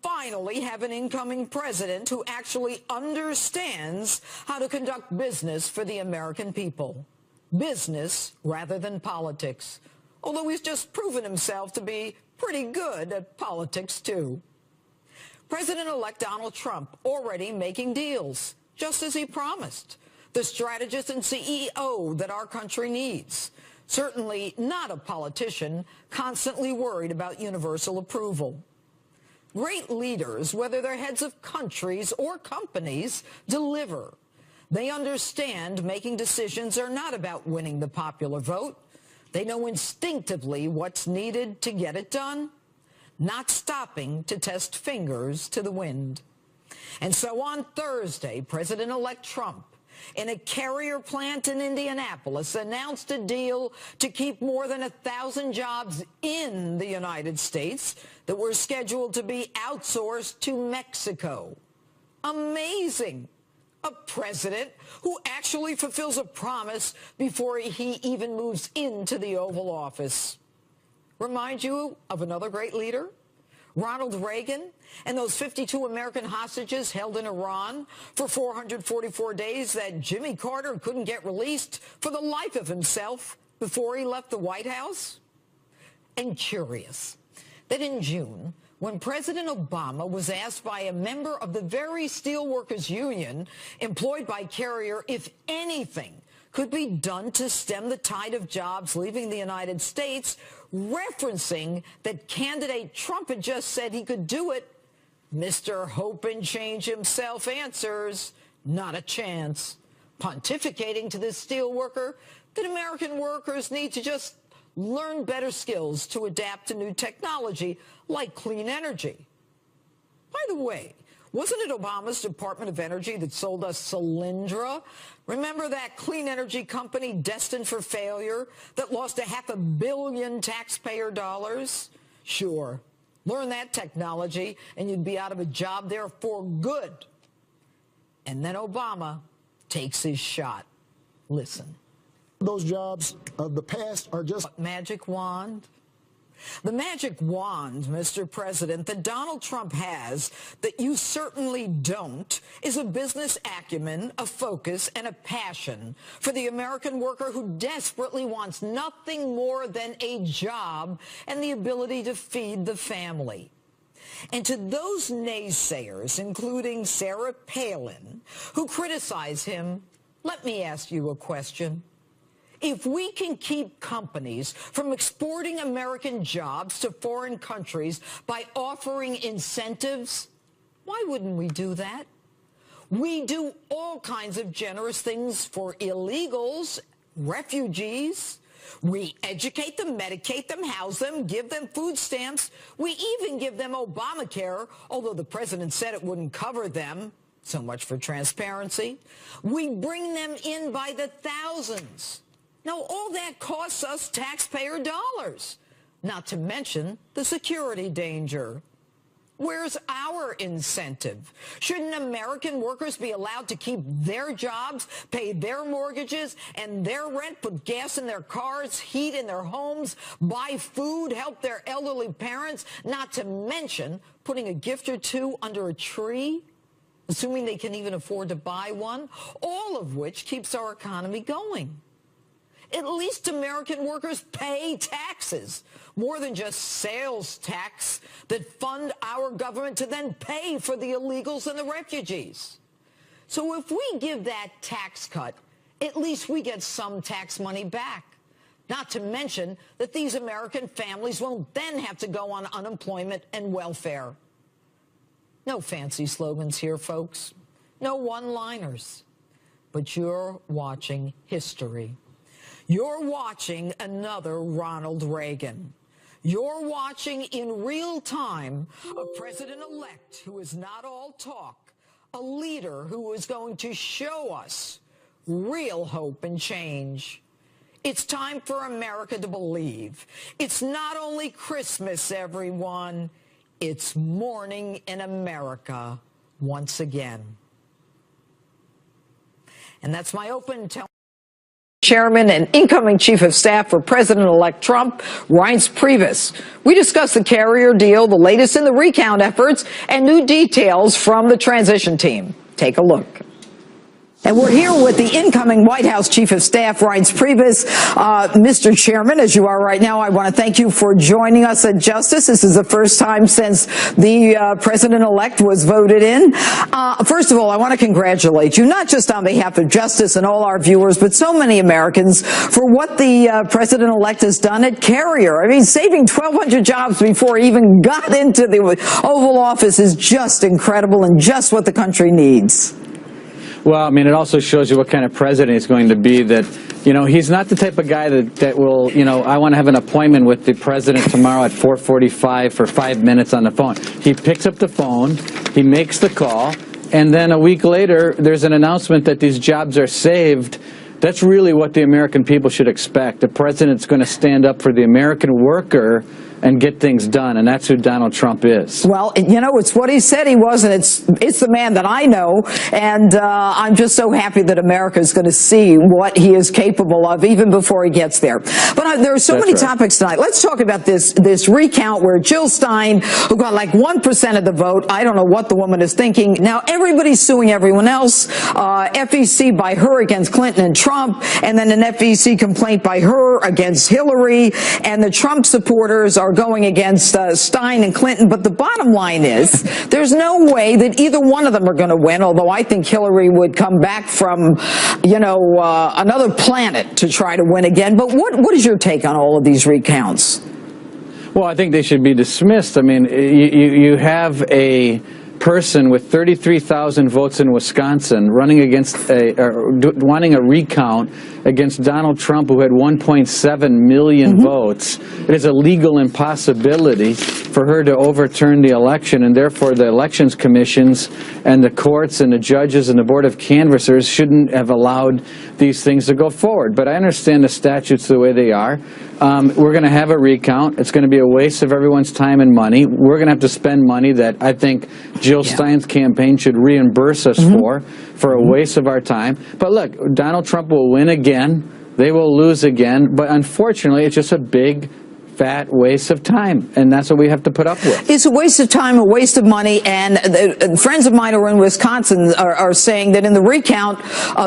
finally have an incoming president who actually understands how to conduct business for the American people. Business rather than politics. Although he's just proven himself to be pretty good at politics, too. President-elect Donald Trump already making deals, just as he promised. The strategist and CEO that our country needs. Certainly not a politician constantly worried about universal approval. Great leaders, whether they're heads of countries or companies, deliver. They understand making decisions are not about winning the popular vote. They know instinctively what's needed to get it done, not stopping to test fingers to the wind. And so on Thursday, President-elect Trump, in a carrier plant in Indianapolis, announced a deal to keep more than 1,000 jobs in the United States that were scheduled to be outsourced to Mexico. Amazing. A president who actually fulfills a promise before he even moves into the Oval Office. Remind you of another great leader? Ronald Reagan and those 52 American hostages held in Iran for 444 days that Jimmy Carter couldn't get released for the life of himself before he left the White House? And curious that in June, when President Obama was asked by a member of the very steelworkers union employed by Carrier if anything could be done to stem the tide of jobs leaving the United States, referencing that candidate Trump had just said he could do it, Mr. Hope and Change himself answers, not a chance, pontificating to this steelworker that American workers need to just learn better skills to adapt to new technology like clean energy. By the way, wasn't it Obama's Department of Energy that sold us Solyndra? Remember that clean energy company destined for failure that lost $500 million taxpayer dollars? Sure, learn that technology and you'd be out of a job there for good. And then Obama takes his shot. Listen. Those jobs of the past are just magic wand. The magic wand, Mr. President, that Donald Trump has that you certainly don't is a business acumen, a focus, and a passion for the American worker who desperately wants nothing more than a job and the ability to feed the family. And to those naysayers, including Sarah Palin, who criticize him, let me ask you a question. If we can keep companies from exporting American jobs to foreign countries by offering incentives, why wouldn't we do that? We do all kinds of generous things for illegals, refugees. We educate them, medicate them, house them, give them food stamps. We even give them Obamacare, although the president said it wouldn't cover them. So much for transparency. We bring them in by the thousands. Now, all that costs us taxpayer dollars, not to mention the security danger. Where's our incentive? Shouldn't American workers be allowed to keep their jobs, pay their mortgages and their rent, put gas in their cars, heat in their homes, buy food, help their elderly parents, not to mention putting a gift or two under a tree, assuming they can even afford to buy one, all of which keeps our economy going? At least American workers pay taxes, more than just sales tax that fund our government to then pay for the illegals and the refugees. So if we give that tax cut, at least we get some tax money back. Not to mention that these American families won't then have to go on unemployment and welfare. No fancy slogans here, folks. No one-liners. But you're watching history. You're watching another Ronald Reagan. You're watching in real time a president-elect who is not all talk, a leader who is going to show us real hope and change. It's time for America to believe. It's not only Christmas, everyone. It's morning in America once again. And that's my open tell. Chairman and incoming Chief of Staff for President-elect Trump, Reince Priebus. We discuss the carrier deal, the latest in the recount efforts, and new details from the transition team. Take a look. And we're here with the incoming White House Chief of Staff, Reince Priebus. Mr. Chairman, as you are right now, I want to thank you for joining us at Justice. This is the first time since the president-elect was voted in. First of all, I want to congratulate you, not just on behalf of Justice and all our viewers, but so many Americans for what the president-elect has done at Carrier. I mean, saving 1,200 jobs before he even got into the Oval Office is just incredible and just what the country needs. Well, I mean, it also shows you what kind of president he's going to be, that, you know, he's not the type of guy that will, you know, I want to have an appointment with the president tomorrow at 4:45 for 5 minutes on the phone. He picks up the phone, he makes the call, and then a week later, there's an announcement that these jobs are saved. That's really what the American people should expect. The president's going to stand up for the American worker and get things done, and that's who Donald Trump is. Well, you know, it's what he said he was, and it's the man that I know, and I'm just so happy that America is going to see what he is capable of even before he gets there. But there are so many topics tonight. Let's talk about this recount where Jill Stein, who got like 1% of the vote, I don't know what the woman is thinking. Now everybody's suing everyone else. FEC by her against Clinton and Trump, and then an FEC complaint by her against Hillary, and the Trump supporters are going against Stein and Clinton. But the bottom line is there's no way that either one of them are going to win, although I think Hillary would come back from, you know, another planet to try to win again. But what is your take on all of these recounts? Well, I think they should be dismissed. I mean, you have a person with 33,000 votes in Wisconsin running against wanting a recount against Donald Trump, who had 1.7 million votes. It is a legal impossibility for her to overturn the election, and therefore the elections commissions and the courts and the judges and the board of canvassers shouldn't have allowed these things to go forward. But I understand the statutes the way they are. We're going to have a recount. It's going to be a waste of everyone's time and money. We're going to have to spend money that I think Jill Stein's campaign should reimburse us for a waste of our time. But look, Donald Trump will win again. They will lose again. But unfortunately, it's just a big, fat waste of time, and that's what we have to put up with. It's a waste of time, a waste of money, and friends of mine who are in Wisconsin are saying that in the recount,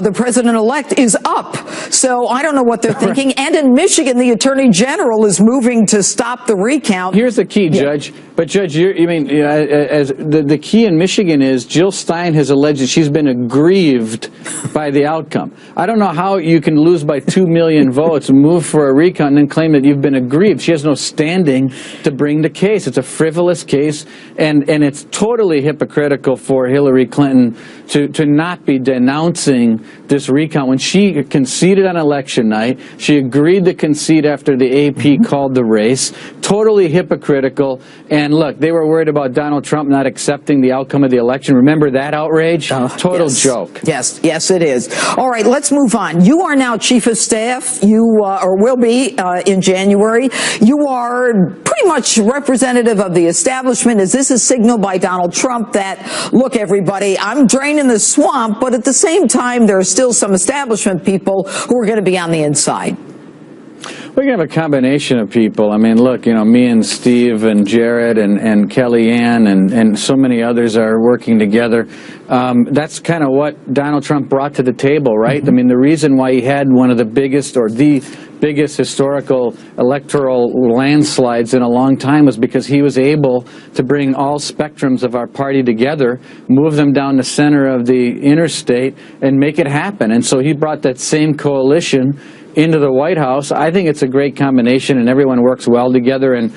the president-elect is up. So I don't know what they're thinking. And in Michigan, the attorney general is moving to stop the recount. Here's the key, Judge. But Judge, the key in Michigan is Jill Stein has alleged that she's been aggrieved by the outcome. I don't know how you can lose by 2 million votes, move for a recount, and then claim that you've been aggrieved. She has no standing to bring the case. It's a frivolous case, and it's totally hypocritical for Hillary Clinton to not be denouncing this recount. When she conceded on election night, she agreed to concede after the AP called the race. Totally hypocritical. And look, they were worried about Donald Trump not accepting the outcome of the election. Remember that outrage? Total joke. Yes, it is. All right, let's move on. You are now Chief of Staff. You or will be in January. You are pretty much representative of the establishment. Is this a signal by Donald Trump that, look, everybody, I'm draining the swamp, but at the same time, there are still some establishment people who are going to be on the inside? We're going to have a combination of people. I mean, look, you know, me and Steve and Jared and Kellyanne and so many others are working together. That's kind of what Donald Trump brought to the table, right? I mean, the reason why he had one of the biggest or the biggest historical electoral landslides in a long time was because he was able to bring all spectrums of our party together, move them down the center of the interstate, and make it happen. And so he brought that same coalition into the White House. I think it's a great combination, and everyone works well together. And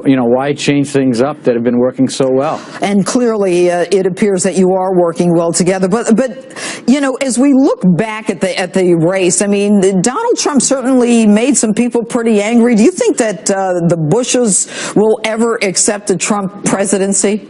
you know, why change things up that have been working so well? And clearly, it appears that you are working well together. But you know, as we look back at the race, I mean, Donald Trump certainly made some people pretty angry. Do you think that the Bushes will ever accept a Trump presidency?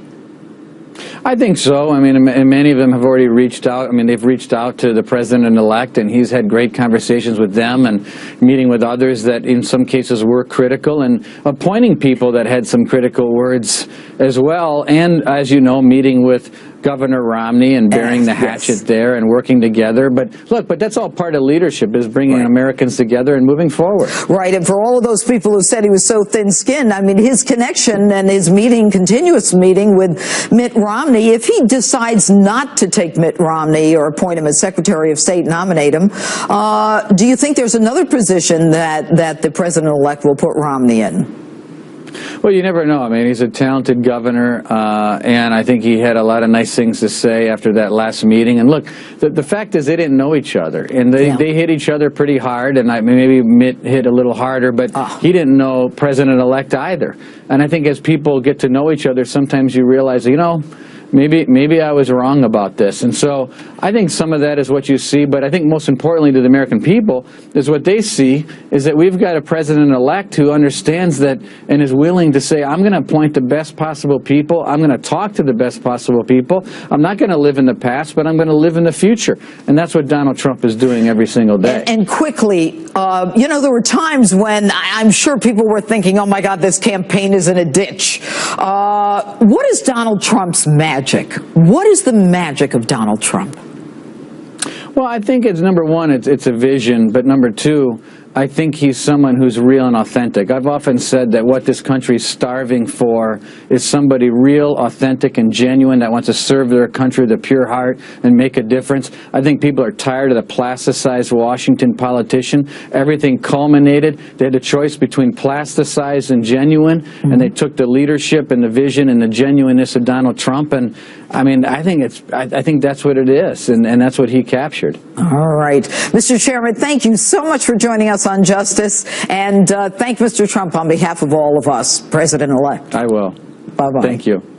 I think so. I mean, and many of them have already reached out. I mean, they've reached out to the president-elect, and he's had great conversations with them and meeting with others that in some cases were critical, and appointing people that had some critical words as well. And, as you know, meeting with Governor Romney and burying the hatchet there and working together. But look, that's all part of leadership, is bringing Americans together and moving forward. Right, and for all of those people who said he was so thin-skinned, I mean, his connection and his continuous meeting with Mitt Romney, if he decides not to take Mitt Romney or appoint him as Secretary of State, nominate him, do you think there's another position that the president-elect will put Romney in? Well, you never know. I mean, he's a talented governor, and I think he had a lot of nice things to say after that last meeting. And look, the fact is they didn't know each other, and they hit each other pretty hard, and maybe Mitt hit a little harder, but he didn't know President-elect either. And I think as people get to know each other, sometimes you realize, you know, maybe I was wrong about this. And so I think some of that is what you see, but I think most importantly to the American people is what they see is that we've got a president-elect who understands that and is willing to say, I'm going to appoint the best possible people. I'm going to talk to the best possible people. I'm not going to live in the past, but I'm going to live in the future. And that's what Donald Trump is doing every single day. And quickly, you know, there were times when I'm sure people were thinking, oh, my God, this campaign is in a ditch. What is Donald Trump's magic? What is the magic of Donald Trump? Well, I think it's number one, it's a vision, but number two, I think he's someone who's real and authentic. I've often said that what this country's starving for is somebody real, authentic, and genuine that wants to serve their country with a pure heart and make a difference. I think people are tired of the plasticized Washington politician. Everything culminated. They had a choice between plasticized and genuine, and they took the leadership and the vision and the genuineness of Donald Trump. And I mean, I think that's what it is, and that's what he captured. All right. Mr. Chairman, thank you so much for joining us on Justice, and thank Mr. Trump on behalf of all of us, President-elect. I will. Bye-bye. Thank you.